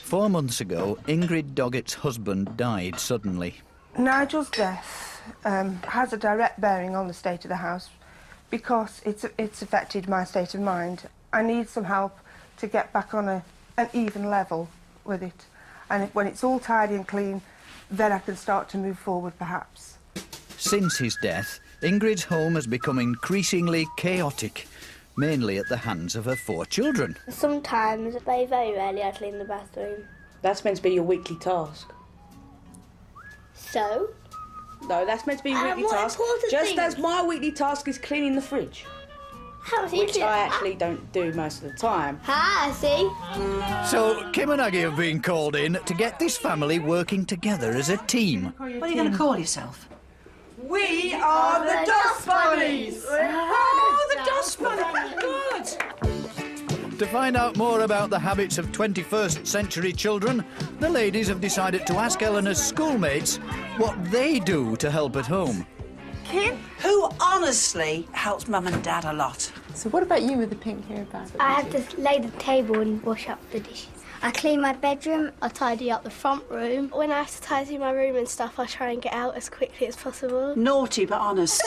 4 months ago, Ingrid Doggett's husband died suddenly. Nigel's death has a direct bearing on the state of the house because it's affected my state of mind. I need some help to get back on an even level with it. And when it's all tidy and clean, then I can start to move forward, perhaps. Since his death, Ingrid's home has become increasingly chaotic, mainly at the hands of her 4 children. Sometimes, very, very rarely, I clean the bathroom. That's meant to be your weekly task. So? No, that's meant to be your weekly task. Just as my weekly task is cleaning the fridge. Which I actually don't do most of the time. Ah, I see. So, Kim and Aggie have been called in to get this family working together as a team. What are you going to call yourself? We are the Dust Bunnies! Oh, the Dust Bunnies! Good! To find out more about the habits of 21st century children, the ladies have decided to ask Eleanor's schoolmates what they do to help at home. Kim? Who honestly helps Mum and Dad a lot? So what about you with the pink hairband? I have to lay the table and wash up the dishes. I clean my bedroom, I tidy up the front room. When I have to tidy my room and stuff, I try and get out as quickly as possible. Naughty but honest.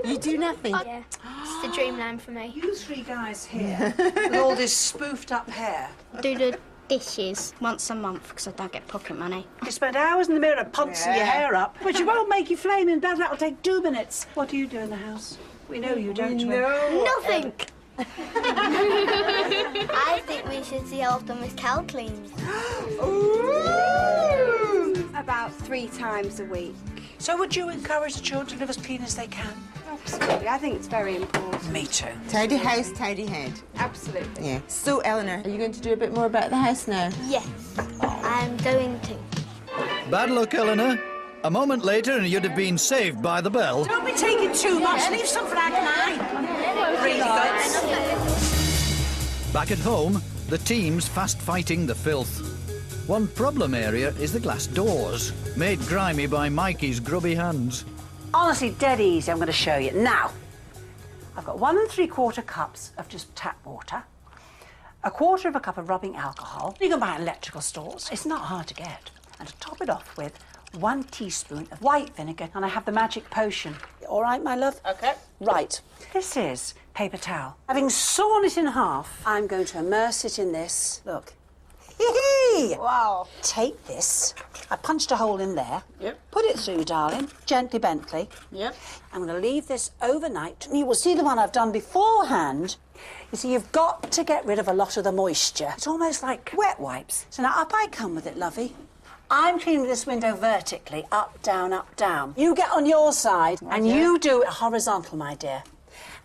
You do nothing? Yeah, it's the dreamland for me. You 3 guys here with all this spoofed up hair. Do the dishes once a month because I don't get pocket money. You spend hours in the mirror pouncing your hair up, but you won't make you flaming bad. That'll take 2 minutes. What do you do in the house? We know you don't. Nothing! I think we should see how often Miss Cal cleans. About 3 times a week. So would you encourage the children to live as clean as they can? Absolutely, I think it's very important. Me too. Tidy house, tidy head. Absolutely. Yeah. So, Eleanor, are you going to do a bit more about the house now? Yes, I'm going to. Bad luck, Eleanor. A moment later and you'd have been saved by the bell. Don't be taking too much. Leave some for Aggie and I. Really good. Back at home, the team's fast fighting the filth. One problem area is the glass doors, made grimy by Mikey's grubby hands. Honestly, dead easy, I'm going to show you. Now, I've got 1 3/4 cups of just tap water, 1/4 cup of rubbing alcohol. You can buy in electrical stores. It's not hard to get. And to top it off with 1 teaspoon of white vinegar, and I have the magic potion. All right, my love? OK. Right. This is paper towel. Having sawn it in half, I'm going to immerse it in this. Look. Hee-hee! Wow. Take this. I punched a hole in there. Yep. Put it through, darling. Gently, Bentley. Yep. I'm going to leave this overnight. You will see the one I've done beforehand. You see, you've got to get rid of a lot of the moisture. It's almost like wet wipes. So now up I come with it, lovey. I'm cleaning this window vertically, up, down, up, down. You get on your side and you do it horizontal, my dear.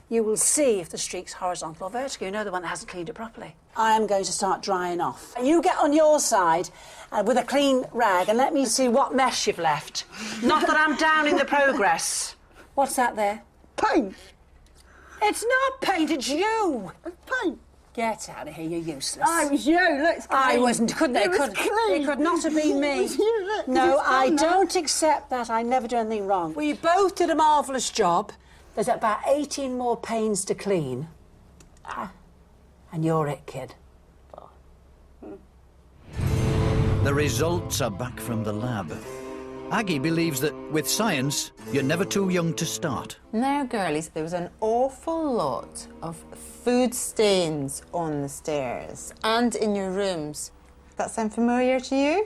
You will see if the streak's horizontal or vertical. You know the one that hasn't cleaned it properly. I am going to start drying off. You get on your side with a clean rag and let me see what mess you've left. Not that I'm downing the progress. What's that there? Paint. It's not paint, it's you. It's paint. Get out of here, you're useless. I was you, look. I wasn't, couldn't it? It could not have been me. No, I don't accept that. I never do anything wrong. We both did a marvellous job. There's about 18 more panes to clean. And you're it, kid. The results are back from the lab. Aggie believes that with science, you're never too young to start. Now, girlies, there was an awful lot of food stains on the stairs and in your rooms. That sound familiar to you?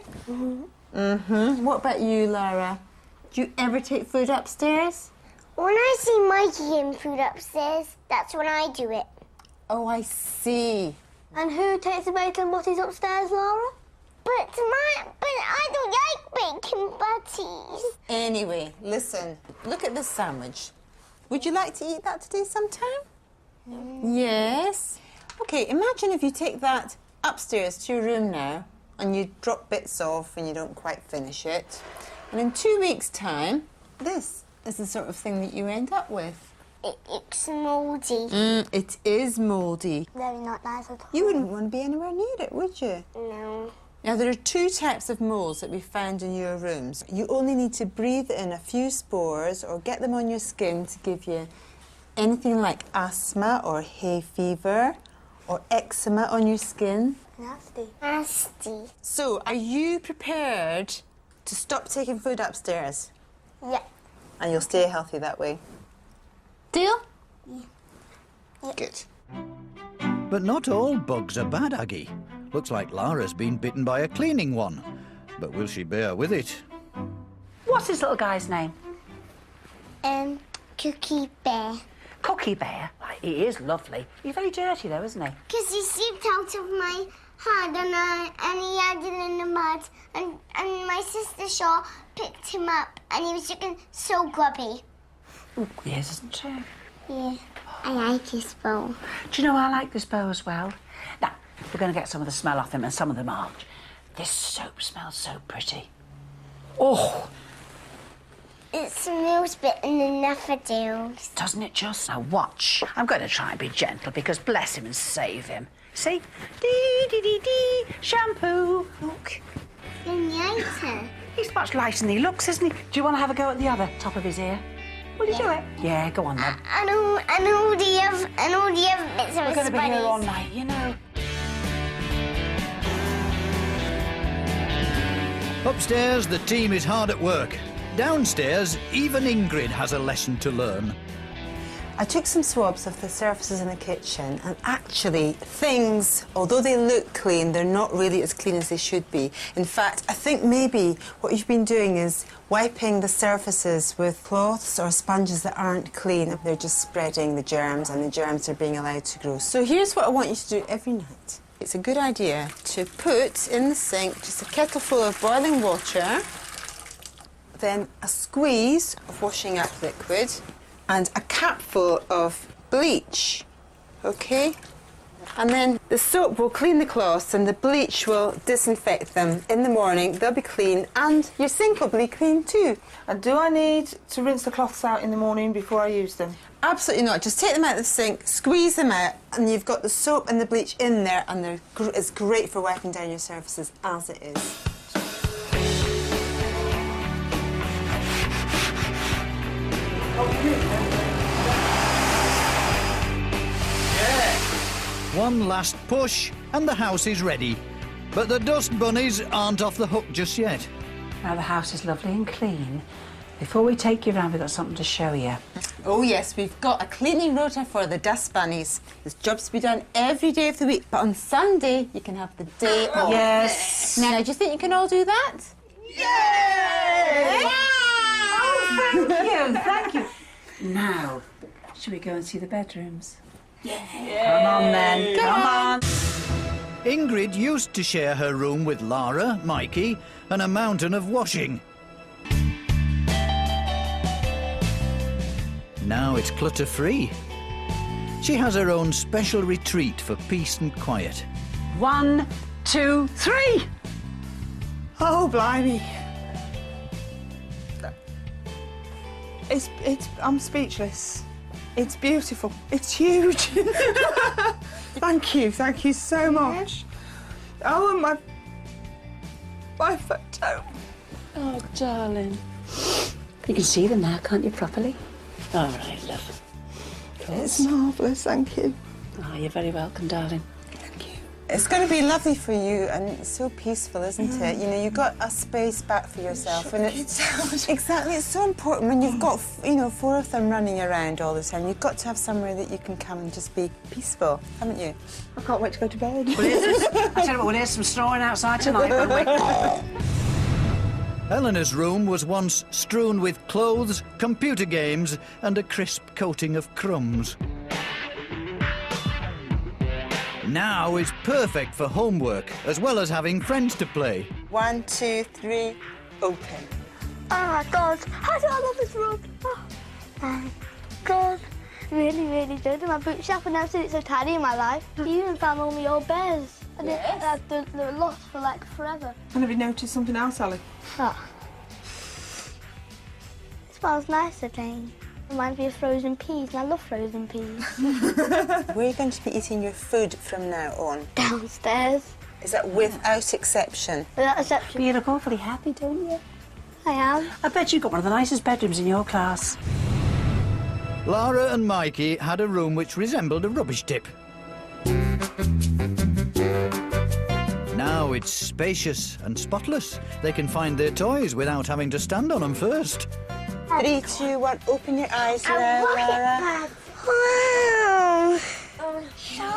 What about you, Lara? Do you ever take food upstairs? When I see Mikey getting food upstairs, that's when I do it. Oh, I see. And who takes the bacon butties upstairs, Laura? But I don't like bacon butties. Anyway, listen, look at this sandwich. Would you like to eat that today sometime? Yes. OK, imagine if you take that upstairs to your room now and you drop bits off and you don't quite finish it. And in 2 weeks' time, this is the sort of thing that you end up with. It's mouldy. It is mouldy. Very not nice at all. You wouldn't want to be anywhere near it, would you? No. Now, there are 2 types of moles that we found in your rooms. You only need to breathe in a few spores or get them on your skin to give you anything like asthma or hay fever or eczema on your skin. Nasty. Nasty. So, are you prepared to stop taking food upstairs? Yeah. And you'll stay healthy that way? Deal? Good. But not all bugs are bad, Aggie. Looks like Lara's been bitten by a cleaning one. But will she bear with it? What's this little guy's name? Cookie Bear. Cookie Bear? Right, he is lovely. He's very dirty, though, isn't he? Because he slipped out of my hand and he had it in the mud. And my sister Shaw picked him up and he was looking so grubby. Oh, he is, isn't he? Yeah, I like his bow. Do you know I like this bow as well? Now, we're going to get some of the smell off him and some of them aren't. This soap smells so pretty. Oh! It smells better than daffodils. Doesn't it just? Now watch. I'm going to try and be gentle because bless him and save him. See? Dee-dee-dee-dee, shampoo. Look. Lighter. He's much lighter than he looks, isn't he? Do you want to have a go at the other top of his ear? Will you do it? Yeah, go on then. And all the other bits of We're going to be here bunnies. all night, you know. Upstairs, the team is hard at work. Downstairs, even Ingrid has a lesson to learn. I took some swabs of the surfaces in the kitchen, and actually things, although they look clean, they're not really as clean as they should be. In fact, I think maybe what you've been doing is wiping the surfaces with cloths or sponges that aren't clean. They're just spreading the germs, and the germs are being allowed to grow. So here's what I want you to do every night. It's a good idea to put in the sink just a kettle full of boiling water, then a squeeze of washing up liquid, and a capful of bleach, OK? And then the soap will clean the cloths and the bleach will disinfect them. In the morning, they'll be clean and your sink will be clean too. And do I need to rinse the cloths out in the morning before I use them? Absolutely not. Just take them out of the sink, squeeze them out, and you've got the soap and the bleach in there, and it's great for wiping down your surfaces as it is. One last push and the house is ready. But the dust bunnies aren't off the hook just yet. Now the house is lovely and clean. Before we take you round, we've got something to show you. Oh yes, we've got a cleaning rota for the dust bunnies. There's jobs to be done every day of the week, but on Sunday you can have the day off. Yes. Now, do you think you can all do that? Yay! Oh, thank you, thank you. Now, shall we go and see the bedrooms? Yeah. Come on then, come on. Ingrid used to share her room with Lara, Mikey, and a mountain of washing. Now it's clutter-free. She has her own special retreat for peace and quiet. 1, 2, 3. Oh, blimey. I'm speechless. It's beautiful. It's huge. Thank you so much. Oh, and my photo. Oh, darling. You can see them now, can't you, properly? All right, love. It's marvellous, thank you. Oh, you're very welcome, darling. Thank you. It's going to be lovely for you, and it's so peaceful, isn't it? You know, you've got a space back for yourself, and it's exactly. It's so important when you've got, 4 of them running around all the time. You've got to have somewhere that you can come and just be peaceful, haven't you? I can't wait to go to bed. I tell you what, we'll hear some snoring outside tonight, won't we? Eleanor's room was once strewn with clothes, computer games, and a crisp coating of crumbs. Now it's perfect for homework, as well as having friends to play. 1, 2, 3, open. Oh my God, how do I love this room? Oh my God, really, really good. My bookshelf, I've never seen it so tidy in my life. You even found all my old bears. They were lost for like forever. And have you noticed something else, Ali? Oh. It smells nice again. Reminds me of frozen peas, and I love frozen peas. Where are you going to be eating your food from now on? Downstairs. Is that without exception? Without exception. You look awfully happy, don't you? I am. I bet you've got one of the nicest bedrooms in your class. Lara and Mikey had a room which resembled a rubbish tip. Now it's spacious and spotless. They can find their toys without having to stand on them first. 3, 2, 1, open your eyes, Lara. Wow.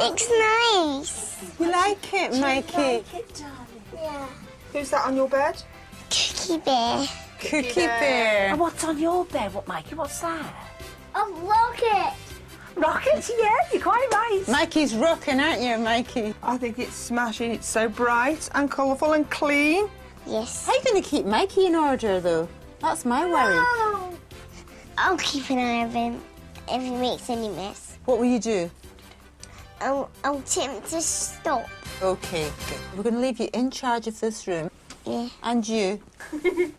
It's nice. You like it, Mikey? Yeah. Who's that on your bed? Cookie bear. Cookie Bear. And what's on your bed? What, Mikey? What's that? A rocket. Rockets, yeah, you're quite right. Mikey's rocking, aren't you, Mikey? I think it's smashing. It's so bright and colourful and clean. Yes. How are you going to keep Mikey in order, though? That's my worry. Oh. I'll keep an eye on him if he makes any mess. What will you do? I'll tell him to stop. OK, good. We're going to leave you in charge of this room. Yeah. And you.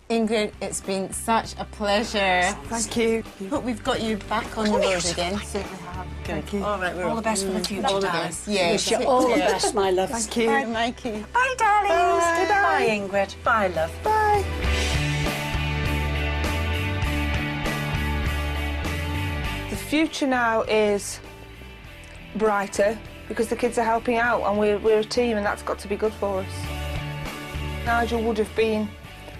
Ingrid, it's been such a pleasure. Thank you. Hope we've got you back on the road again. Thank you. All right, we're All the best for the future, All the darling. best. Yeah. Wish you all the best, my love. Thank you. Bye, Mikey. Bye, darlings. Bye. Bye, Ingrid. Bye, love. Bye. The future now is brighter because the kids are helping out and we're a team, and that's got to be good for us. Nigel would have been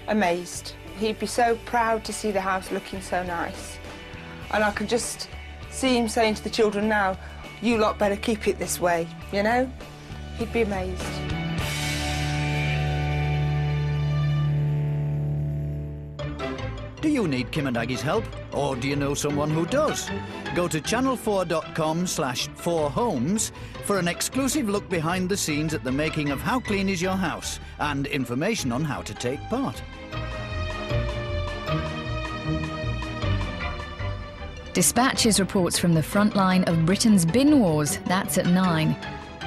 amazed. He'd be so proud to see the house looking so nice. And I can just see him saying to the children now, you lot better keep it this way, you know? He'd be amazed. Do you need Kim and Aggie's help? Or do you know someone who does? Go to channel4.com/4homes for an exclusive look behind the scenes at the making of How Clean Is Your House and information on how to take part. Dispatches reports from the front line of Britain's bin wars. That's at 9.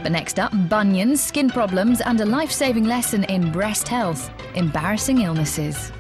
But next up, bunions, skin problems and a life-saving lesson in breast health, embarrassing illnesses.